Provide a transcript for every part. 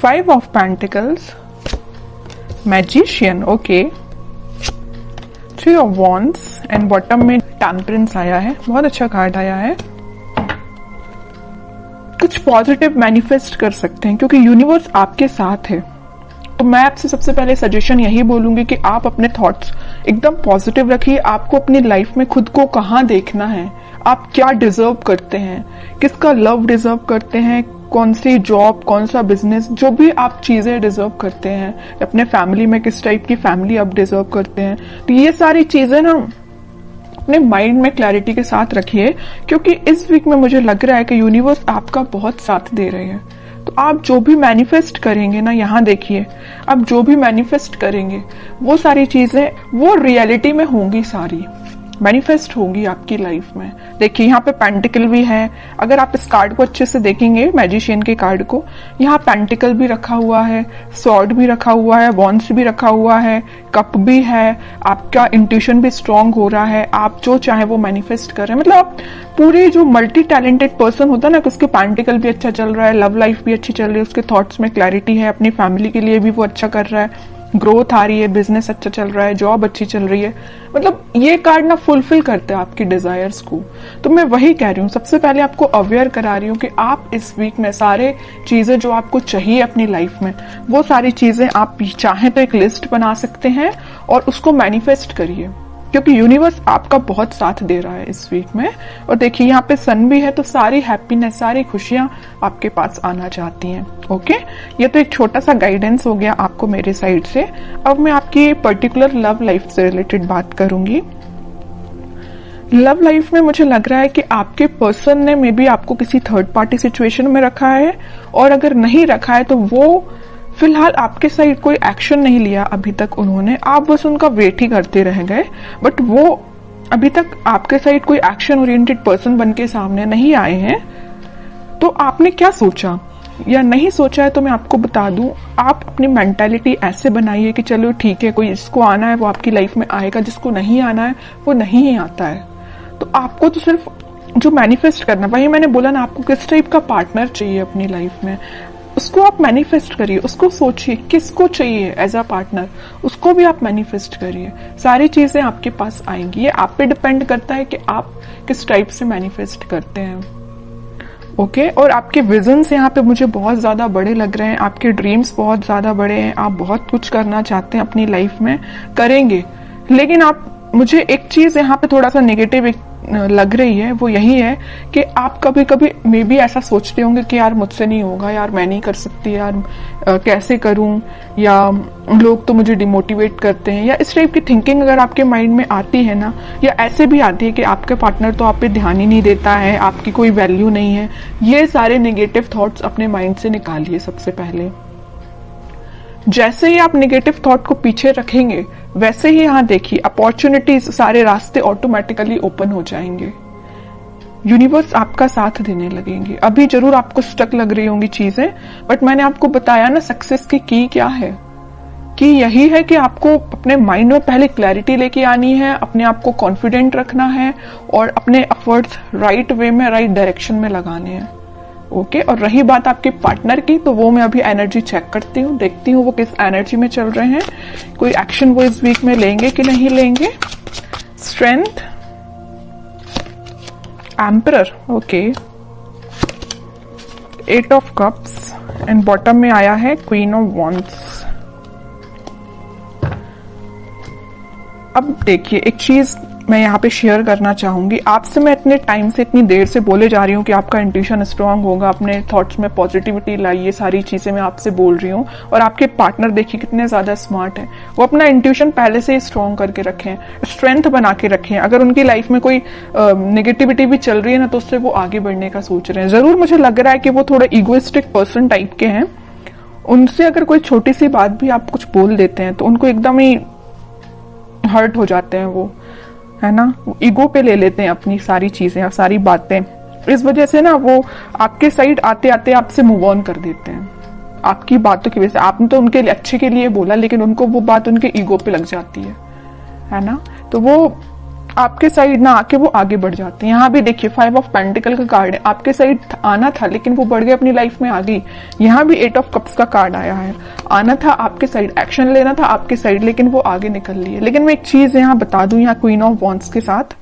5 of pentacles, magician, okay, 3 of wands and bottom में temperance आया है। बहुत अच्छा कार्ड आया है। कुछ पॉजिटिव मैनिफेस्ट कर सकते हैं क्योंकि यूनिवर्स आपके साथ है। तो मैं आपसे सबसे पहले सजेशन यही बोलूंगी कि आप अपने थॉट्स एकदम पॉजिटिव रखिए। आपको अपनी लाइफ में खुद को कहाँ देखना है, आप क्या डिजर्व करते हैं, किसका लव डिजर्व करते हैं, कौन सी जॉब, कौन सा बिजनेस, जो भी आप चीजें डिजर्व करते हैं, अपने फैमिली में किस टाइप की फैमिली आप डिजर्व करते हैं। तो ये सारी चीजें ना अपने माइंड में क्लैरिटी के साथ रखिए क्योंकि इस वीक में मुझे लग रहा है कि यूनिवर्स आपका बहुत साथ दे रहे हैं। तो आप जो भी मैनिफेस्ट करेंगे ना, यहाँ देखिए, आप जो भी मैनिफेस्ट करेंगे वो सारी चीजें वो रियलिटी में होंगी, सारी मैनिफेस्ट होगी आपकी लाइफ में। देखिए यहाँ पे पेंटिकल भी है। अगर आप इस कार्ड को अच्छे से देखेंगे, मैजिशियन के कार्ड को, यहाँ पेंटिकल भी रखा हुआ है, सॉर्ड भी रखा हुआ है, वॉन्ड्स भी रखा हुआ है, कप भी है। आपका इंट्यूशन भी स्ट्रांग हो रहा है, आप जो चाहे वो मैनिफेस्ट कर रहे हैं। मतलब आप पूरे जो मल्टी टैलेंटेड पर्सन होता है ना, उसके पेंटिकल भी अच्छा चल रहा है, लव लाइफ भी अच्छी चल रही है, उसके थॉट्स में क्लैरिटी है, अपनी फैमिली के लिए भी वो अच्छा कर रहा है, ग्रोथ आ रही है, बिजनेस अच्छा चल रहा है, जॉब अच्छी चल रही है। मतलब ये कार्ड ना फुलफिल करते हैं आपकी डिजायर्स को। तो मैं वही कह रही हूँ, सबसे पहले आपको अवेयर करा रही हूँ कि आप इस वीक में सारे चीजें जो आपको चाहिए अपनी लाइफ में, वो सारी चीजें आप चाहें तो एक लिस्ट बना सकते हैं और उसको मैनिफेस्ट करिए क्योंकि यूनिवर्स आपका बहुत साथ दे रहा है इस वीक में। और देखिए यहाँ पे सन भी है, तो सारी हैप्पीनेस, सारी खुशियां आपके पास आना चाहती हैं। ओके, ये तो एक छोटा सा गाइडेंस हो गया आपको मेरे साइड से। अब मैं आपकी पर्टिकुलर लव लाइफ से रिलेटेड बात करूंगी। लव लाइफ में मुझे लग रहा है कि आपके पर्सन ने मे बी आपको किसी थर्ड पार्टी सिचुएशन में रखा है, और अगर नहीं रखा है तो वो फिलहाल आपके साइड कोई एक्शन नहीं लिया अभी तक उन्होंने, आप बस उनका वेट ही करते रह गए। बट वो अभी तक आपके साइड कोई एक्शन ओरिएंटेड पर्सन बन के सामने नहीं आए हैं। तो आपने क्या सोचा या नहीं सोचा है तो मैं आपको बता दूं, आप अपनी मेंटालिटी ऐसे बनाइए कि चलो ठीक है, कोई जिसको आना है वो आपकी लाइफ में आएगा, जिसको नहीं आना है वो नहीं ही आता है। तो आपको तो सिर्फ जो मैनिफेस्ट करना, वही मैंने बोला ना, आपको किस टाइप का पार्टनर चाहिए अपनी लाइफ में, उसको आप मैनिफेस्ट करिए, उसको सोचिए किसको चाहिए एज अ पार्टनर, उसको भी आप मैनिफेस्ट करिए। सारी चीजें आपके पास आएंगी। ये आप पे डिपेंड करता है कि आप किस टाइप से मैनिफेस्ट करते हैं। ओके, और आपके विजन्स यहाँ पे मुझे बहुत ज्यादा बड़े लग रहे हैं, आपके ड्रीम्स बहुत ज्यादा बड़े हैं, आप बहुत कुछ करना चाहते हैं अपनी लाइफ में, करेंगे। लेकिन आप, मुझे एक चीज यहाँ पे थोड़ा सा नेगेटिव लग रही है, वो यही है कि आप कभी कभी मे बी ऐसा सोचते होंगे कि यार मुझसे नहीं होगा, यार मैं नहीं कर सकती, यार कैसे करूं, या लोग तो मुझे डिमोटिवेट करते हैं, या इस टाइप की थिंकिंग अगर आपके माइंड में आती है ना, या ऐसे भी आती है कि आपके पार्टनर तो आप पे ध्यान ही नहीं देता है, आपकी कोई वैल्यू नहीं है, ये सारे नेगेटिव थॉट्स अपने माइंड से निकालिए सबसे पहले। जैसे ही आप नेगेटिव थॉट को पीछे रखेंगे, वैसे ही यहाँ देखिए अपॉर्चुनिटीज, सारे रास्ते ऑटोमेटिकली ओपन हो जाएंगे। यूनिवर्स आपका साथ देने लगेंगे। अभी जरूर आपको स्टक लग रही होंगी चीजें, बट मैंने आपको बताया ना सक्सेस की क्या है, कि यही है कि आपको अपने माइंड में पहले क्लैरिटी लेके आनी है, अपने आप को कॉन्फिडेंट रखना है और अपने एफर्ट्स राइट वे में, राइट डायरेक्शन में लगाने हैं। ओके, और रही बात आपके पार्टनर की, तो वो मैं अभी एनर्जी चेक करती हूँ, देखती हूँ वो किस एनर्जी में चल रहे हैं, कोई एक्शन वो इस वीक में लेंगे कि नहीं लेंगे। Strength, emperor, okay, 8 of cups and bottom में आया है क्वीन ऑफ वॉन्ड्स। अब देखिए एक चीज मैं यहाँ पे शेयर करना चाहूंगी आपसे। मैं इतने टाइम से, इतनी देर से बोले जा रही हूँ कि आपका इंट्यूशन स्ट्रांग होगा, अपने थॉट्स में पॉजिटिविटी लाइए, सारी चीजें मैं आपसे बोल रही हूँ। और आपके पार्टनर देखिए कितने ज्यादा स्मार्ट हैं, वो अपना इंट्यूशन पहले से ही स्ट्रांग करके रखें, स्ट्रेंथ बना के रखें। अगर उनकी लाइफ में कोई नेगेटिविटी भी चल रही है ना, तो उससे वो आगे बढ़ने का सोच रहे हैं। जरूर मुझे लग रहा है कि वो थोड़ा इगोइस्टिक पर्सन टाइप के हैं। उनसे अगर कोई छोटी सी बात भी आप कुछ बोल देते हैं तो उनको एकदम ही हर्ट हो जाते हैं, वो है ना, ईगो पे ले लेते हैं अपनी सारी चीजें और सारी बातें। इस वजह से ना वो आपके साइड आते आते आपसे मूव ऑन कर देते हैं आपकी बातों की वजह से। आपने तो उनके अच्छे के लिए बोला, लेकिन उनको वो बात उनके ईगो पे लग जाती है ना। तो वो आपके साइड ना आके वो आगे बढ़ जाते हैं। यहाँ भी देखिए 5 ऑफ पेंटिकल का कार्ड है, आपके साइड आना था लेकिन वो बढ़ गए, अपनी लाइफ में आ गई। यहाँ भी 8 ऑफ कप्स का कार्ड आया है, आना था आपके साइड, एक्शन लेना था आपके साइड, लेकिन वो आगे निकल लिए। लेकिन मैं एक चीज यहाँ बता दूं, यहाँ क्वीन ऑफ वॉन्ड्स के साथ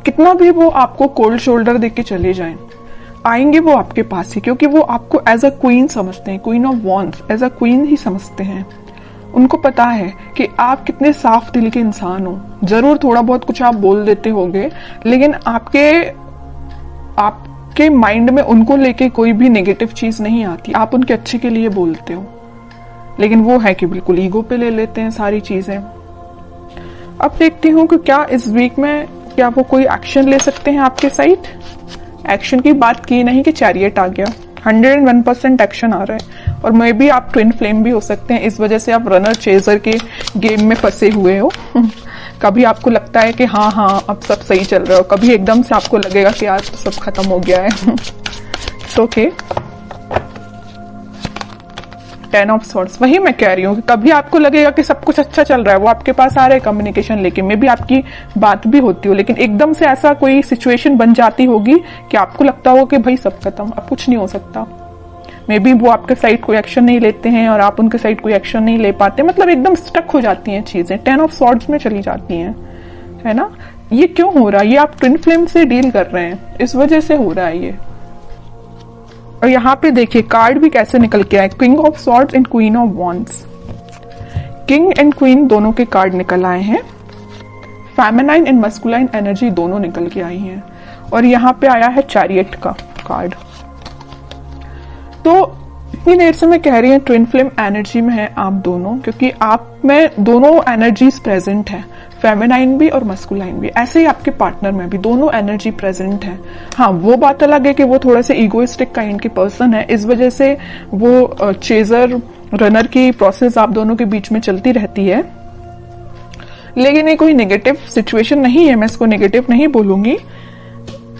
कितना भी वो आपको कोल्ड शोल्डर देके के चले जाएं, आएंगे वो आपके पास ही, क्योंकि वो आपको एज अ क्वीन समझते हैं, queen of wands as a queen ही समझते हैं। उनको पता है कि आप कितने साफ दिल के इंसान हो। जरूर थोड़ा बहुत कुछ आप बोल देते होंगे, लेकिन आपके माइंड में उनको लेके कोई भी नेगेटिव चीज नहीं आती, आप उनके अच्छे के लिए बोलते हो। लेकिन वो है कि बिल्कुल ईगो पे ले लेते हैं सारी चीजें। अब देखती हूँ कि क्या इस वीक में क्या वो कोई एक्शन ले सकते हैं आपके साइड। एक्शन की बात की नहीं कि चैरियट आ गया, 101% एक्शन आ रहा है। और मे बी आप ट्विन फ्लेम भी हो सकते हैं, इस वजह से आप रनर चेजर के गेम में फंसे हुए हो। कभी आपको लगता है कि हाँ हाँ अब सब सही चल रहा हो, कभी एकदम से आपको लगेगा कि यार सब खत्म हो गया है। ओके 10 ऑफ सॉर्ड्स, वही मैं कह रही हूँ कि कभी आपको लगेगा कि सब कुछ अच्छा चल रहा है, वो आपके पास आ रहा है कम्युनिकेशन लेके, मे बी आपकी बात भी होती हो, लेकिन एकदम से ऐसा कोई सिचुएशन बन जाती होगी कि आपको लगता होगा कि भाई सब खत्म, अब कुछ नहीं हो सकता। मे बी वो आपके साइड कोई एक्शन नहीं लेते हैं और आप उनके साइड कोई एक्शन नहीं ले पाते, मतलब एकदम स्टक हो जाती हैं चीजें, 10 ऑफ सॉर्ड्स में चली जाती हैं, है ना। ये क्यों हो रहा है? ये आप ट्विन फ्लेम से डील कर रहे हैं, इस वजह से हो रहा है ये। और यहाँ पे देखिए कार्ड भी कैसे निकल के आए, king of swords and queen of wands. King and queen दोनों के कार्ड निकल आए हैं, फेमिनाइन एंड मस्कुलाइन एनर्जी दोनों निकल के आई हैं। और यहाँ पे आया है चैरियट का कार्ड। तो इतनी देर से मैं कह रही हूँ ट्विन फ्लेम एनर्जी में है आप दोनों, क्योंकि आप में दोनों एनर्जीज प्रेजेंट है, फेमिनाइन भी और मस्कुलाइन भी। ऐसे ही आपके पार्टनर में भी दोनों एनर्जी प्रेजेंट है। हाँ वो बात अलग है कि वो थोड़ा सा इगोइस्टिक काइंड के पर्सन है, इस वजह से वो चेजर रनर की प्रोसेस आप दोनों के बीच में चलती रहती है। लेकिन ये कोई नेगेटिव सिचुएशन नहीं है, मैं इसको नेगेटिव नहीं बोलूंगी।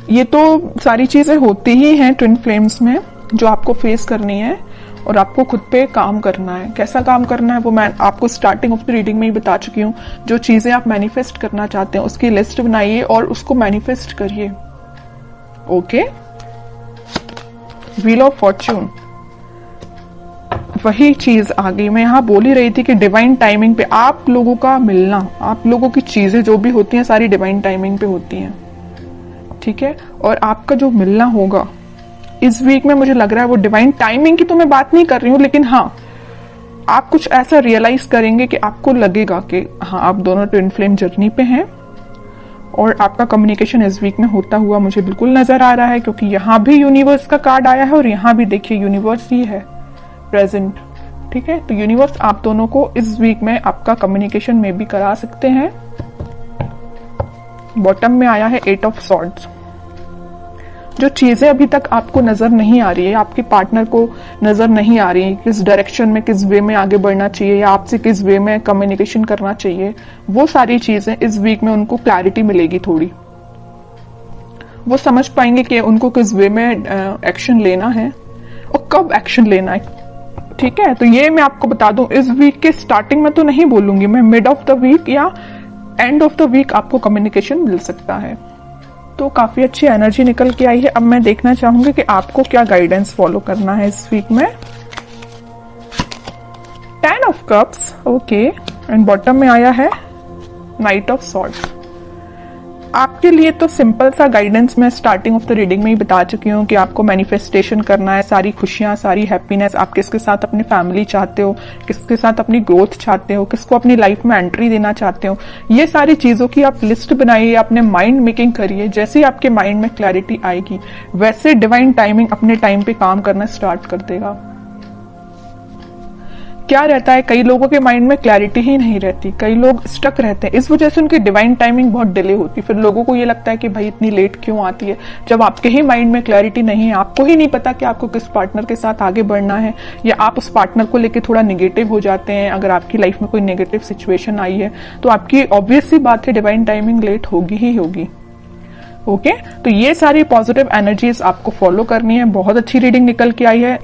ये तो सारी चीजें होती ही हैं ट्विन फ्लेम्स में जो आपको फेस करनी है, और आपको खुद पे काम करना है। कैसा काम करना है वो मैं आपको स्टार्टिंग ऑफ द रीडिंग में ही बता चुकी हूँ। जो चीजें आप मैनिफेस्ट करना चाहते हैं उसकी लिस्ट बनाइए और उसको मैनिफेस्ट करिए। ओके, व्हील ऑफ फॉर्च्यून, वही चीज आ गई। मैं यहाँ बोल ही रही थी कि डिवाइन टाइमिंग पे आप लोगों का मिलना, आप लोगों की चीजें जो भी होती हैं सारी डिवाइन टाइमिंग पे होती हैं, ठीक है। और आपका जो मिलना होगा इस वीक में, मुझे लग रहा है वो डिवाइन टाइमिंग की तो मैं बात नहीं कर रही हूँ, लेकिन हाँ आप कुछ ऐसा रियलाइज करेंगे कि आपको लगेगा कि हाँ आप दोनों ट्विन फ्लेम जर्नी पे हैं। और आपका कम्युनिकेशन इस वीक में होता हुआ मुझे बिल्कुल नजर आ रहा है, क्योंकि यहाँ भी यूनिवर्स का कार्ड आया है और यहाँ भी देखिए यूनिवर्स ही है प्रेजेंट, ठीक है। तो यूनिवर्स आप दोनों को इस वीक में आपका कम्युनिकेशन में भी करा सकते हैं। बॉटम में आया है 8 ऑफ सॉर्ड्स। जो चीजें अभी तक आपको नजर नहीं आ रही है, आपके पार्टनर को नजर नहीं आ रही है, किस डायरेक्शन में, किस वे में आगे बढ़ना चाहिए या आपसे किस वे में कम्युनिकेशन करना चाहिए, वो सारी चीजें इस वीक में उनको क्लैरिटी मिलेगी थोड़ी। वो समझ पाएंगे कि उनको किस वे में एक्शन लेना है और कब एक्शन लेना है, ठीक है। तो ये मैं आपको बता दूं, इस वीक के स्टार्टिंग में तो नहीं बोलूंगी मैं, मिड ऑफ द वीक या एंड ऑफ द वीक आपको कम्युनिकेशन मिल सकता है। तो काफी अच्छी एनर्जी निकल के आई है। अब मैं देखना चाहूंगी कि आपको क्या गाइडेंस फॉलो करना है इस वीक में। 10 of cups, okay, and bottom में आया है नाइट ऑफ सॉर्ड्स। आपके लिए तो सिंपल सा गाइडेंस मैं स्टार्टिंग ऑफ द रीडिंग में ही बता चुकी हूँ कि आपको मैनिफेस्टेशन करना है, सारी खुशियां, सारी हैप्पीनेस। आप किसके साथ अपनी फैमिली चाहते हो, किसके साथ अपनी ग्रोथ चाहते हो, किसको अपनी लाइफ में एंट्री देना चाहते हो, ये सारी चीजों की आप लिस्ट बनाइए, अपने माइंड मेकिंग करिए। जैसे ही आपके माइंड में क्लैरिटी आएगी वैसे डिवाइन टाइमिंग अपने टाइम पे काम करना स्टार्ट कर देगा। क्या रहता है, कई लोगों के माइंड में क्लैरिटी ही नहीं रहती, कई लोग स्टक रहते हैं, इस वजह से उनकी डिवाइन टाइमिंग बहुत डिले होती है। फिर लोगों को ये लगता है कि भाई इतनी लेट क्यों आती है, जब आपके ही माइंड में क्लैरिटी नहीं है, आपको ही नहीं पता कि आपको किस पार्टनर के साथ आगे बढ़ना है, या आप उस पार्टनर को लेकर थोड़ा निगेटिव हो जाते हैं। अगर आपकी लाइफ में कोई नेगेटिव सिचुएशन आई है तो आपकी ऑब्वियस सी बात है डिवाइन टाइमिंग लेट होगी ही होगी। ओके, तो ये सारी पॉजिटिव एनर्जीज आपको फॉलो करनी है। बहुत अच्छी रीडिंग निकल के आई है।